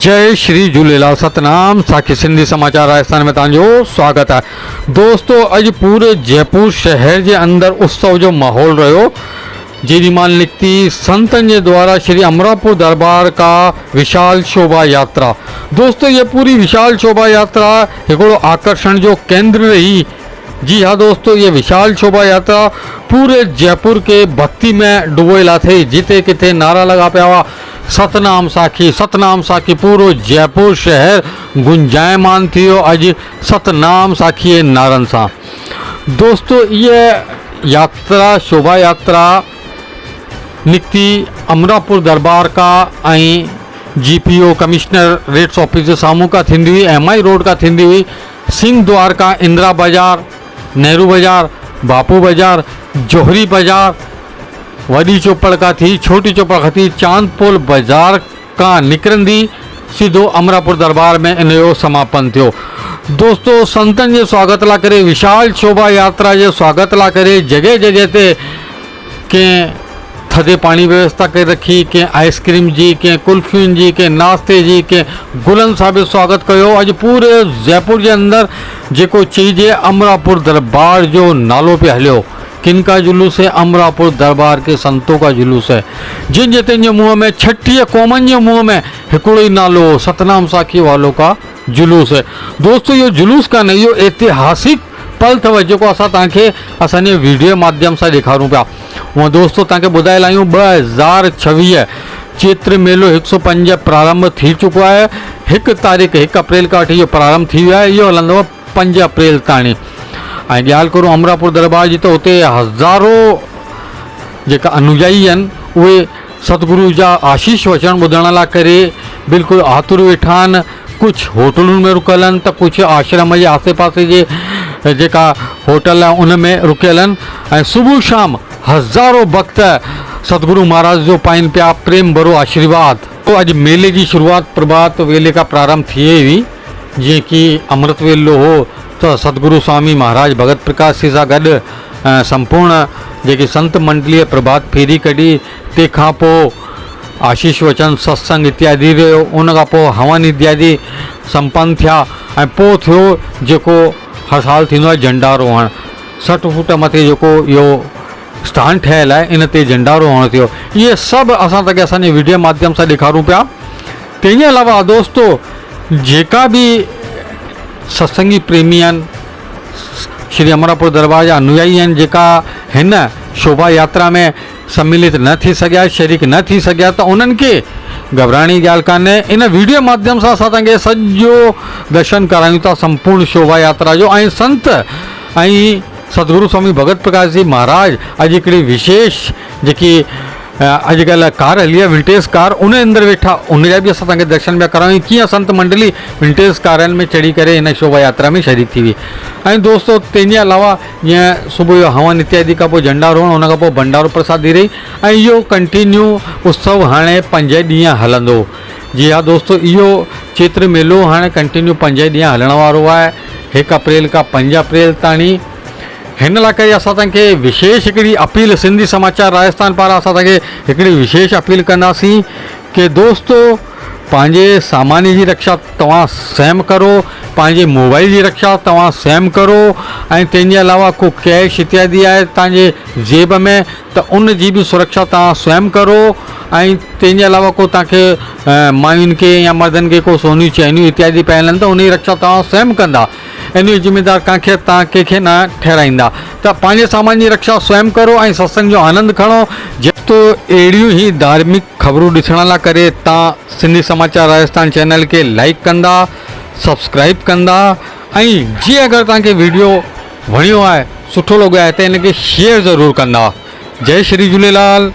जय श्री झूलेलाल। सतनाम साखी सिंधी समाचार राजस्थान में तव्हांजो स्वागत है। दोस्तों, अॼु पूरे जयपुर शहर के अंदर उत्सव जो माहौल रहो, जेडी माल निकती संतन के द्वारा श्री अमरापुर दरबार का विशाल शोभा यात्रा। दोस्तों, ये पूरी विशाल शोभा यात्रा हिकिड़ो आकर्षण जो केंद्र रही। जी हाँ दोस्तों, ये विशाल शोभा यात्रा पूरे जयपुर के भक्ति में डुबोला थे। जिते किथे नारा लगा पिया हुआ सतनाम साखी। पूरो जयपुर शहर गुंजायमान थियो अज सतनाम साखी नारन सा। दोस्तों, ये यात्रा शोभा यात्रा निकती अमरापुर दरबार का GPO कमिश्नर रेट्स ऑफिस के सामू का थींदी हुई, MI रोड का थींदी हुई, सिंह द्वार का इंदिरा बाजार, नेहरू बाजार, बापू बाजार, जोहरी बाजार, वडी चौपड़ का थी, छोटी चौपड़ का थी, चांदपोल बाजार का निकरंदी सीधो अमरापुर दरबार में इन जो समापन थियो। दोस्तों, संतन के स्वागत ला करे, विशाल शोभा यात्रा के स्वागत ला करे जगह जगह ते के थदे पानी व्यवस्था कर रखी, के आइसक्रीम जी, के कुल्फिन जी, के नाश्ते जी, के गुलन साहब स्वागत कयो। अज पूरे जयपुर के अंदर जो चीज है अमरापुर दरबार जो नालो पे हलियो। किन का जुलूस है? अमरापुर दरबार के संतों का जुलूस है। जिन जतिन के मुंह में, 36 कौमन के मुंह में हिकिड़ो ही नालो सतनाम साखी वालों का जुलूस है। दोस्तों, ये जुलूस का नहीं, यो ऐतिहासिक पल अथव जो असां तव्हांखे असांजे वीडियो माध्यम से ॾेखारूं पिया। वो दोस्तों तव्हांखे ॿुधाए लायूं 2026 चैत्र मेलो 105 प्रारंभ थी चुको है। 1 तारीख़ 1 अप्रैल का वठी प्रारंभ थी वियो है। इहो हलंदो 5 अप्रैल ताणी। ऐं ॻाल्हि करूं अमरापुर दरबार जी, तो उते हज़ारों जेका अनुयायी आहिनि उहे सतगुरु जा आशीष वचन ॿुधण लाइ करे बिल्कुलु आतुर वेठा आहिनि। कुछ होटलुनि में रुकियल आहिनि, त कुछ आश्रम जे आसे पासे जे जेका होटल आहे उन में रुकियल आहिनि। ऐं सुबुह शाम हज़ारों भक्त सतगुरु महाराज जो पाइनि पिया प्रेम भरो आशीर्वाद। तो अॼु मेले की शुरुआत प्रभात वेले का प्रारंभ थिए हुई, जीअं कि अमृत वेलो हो तो सतगुरु स्वामी महाराज भगत प्रकाश जी सां गॾु संपूर्ण जेकी संत मंडलीअ प्रभात फेरी कढी, तंहिंखां पोइ आशीष वचन सत्संग इत्यादि रहियो। उन खां पोइ हवन इत्यादि संपन्न थिया ऐं पोइ थियो जेको हर साल थींदो आहे झंडारोहण। 60 फुट मथे जेको इहो स्थान ठहियलु आहे, इन ते झंडारोहण थियो। इहे सभु असां तव्हांखे असांजे वीडियो माध्यम सां ॾेखारूं पिया। तंहिंजे अलावा दोस्तों, जेका बि सत्संगी प्रेमी आहिनि, श्री अमरापुर दरबार जा अनुयायी आहिनि, जेका हिन शोभा यात्रा में सम्मिलित न थी सघिया, शरीक न थी सघिया, त उन्हनि खे घबराइण जी ॻाल्हि कान्हे। इन वीडियो माध्यम सां असां तव्हांखे सॼो दर्शन करायूं था संपूर्ण शोभा यात्रा जो। ऐं संत ऐं सतगुरु स्वामी भगत प्रकाश जी महाराज अॼु हिकिड़ी विशेष जेकी अॼुकल्ह कार हली आहे विंटेज कार, उन अंदरि वेठा, उनजा बि असां तव्हांखे दर्शन पिया करायूं कीअं संत मंडली विंटेज कारनि में चढ़ी करे हिन शोभा यात्रा में शरीक थी हुई। ऐं दोस्तों, तंहिंजे अलावा जीअं सुबुह जो हवन इत्यादि खां पोइ झंडारोहण, उन खां पोइ भंडारो प्रसादी रही ऐं इहो कंटिन्यू उत्सव हाणे 5 ॾींहं हलंदो। जी हाँ दोस्तों, इहो चैत्र मेलो हाणे कंटिन्यू 5 ॾींहं हलण वारो आहे, 1 अप्रैल खां 5 अप्रैल ताणी। हिन लाइ करे असां तव्हांखे विशेष हिकिड़ी अपील सिंधी समाचार राजस्थान पारां असां तव्हांखे हिकिड़ी विशेष अपील कंदासीं कि दोस्तों, पंहिंजे सामान जी रक्षा तव्हां स्वयं करो, पंहिंजे मोबाइल जी रक्षा तव्हां स्वयं करो। ऐं तंहिंजे अलावा को कैश इत्यादि आहे तव्हांजे जेब में, त उन जी बि सुरक्षा तव्हां स्वयं करो। ऐं तंहिंजे अलावा को तव्हांखे मायुनि खे या मर्दनि खे को सोनियूं चैनियूं इत्यादि पायल आहिनि, त उन जी रक्षा तव्हां स्वयं कंदा। इन जो जिम्मेदार कंहिंखे तव्हां कंहिंखे न ठहिराईंदा। त पंहिंजे सामान जी रक्षा स्वयं करो ऐं सत्संग जो आनंद खणो। तो अहिड़ियूं ई धार्मिक ख़बरूं ॾिसण लाइ करे तव्हां सिंधी समाचार राजस्थान चैनल के लाइक कंदा, सब्सक्राइब कंदा, ऐं जीअं अगरि तव्हांखे वीडियो वणियो आहे, सुठो लॻो आहे, त इनखे शेयर ज़रूरु कंदा। जय श्री झूलेलाल।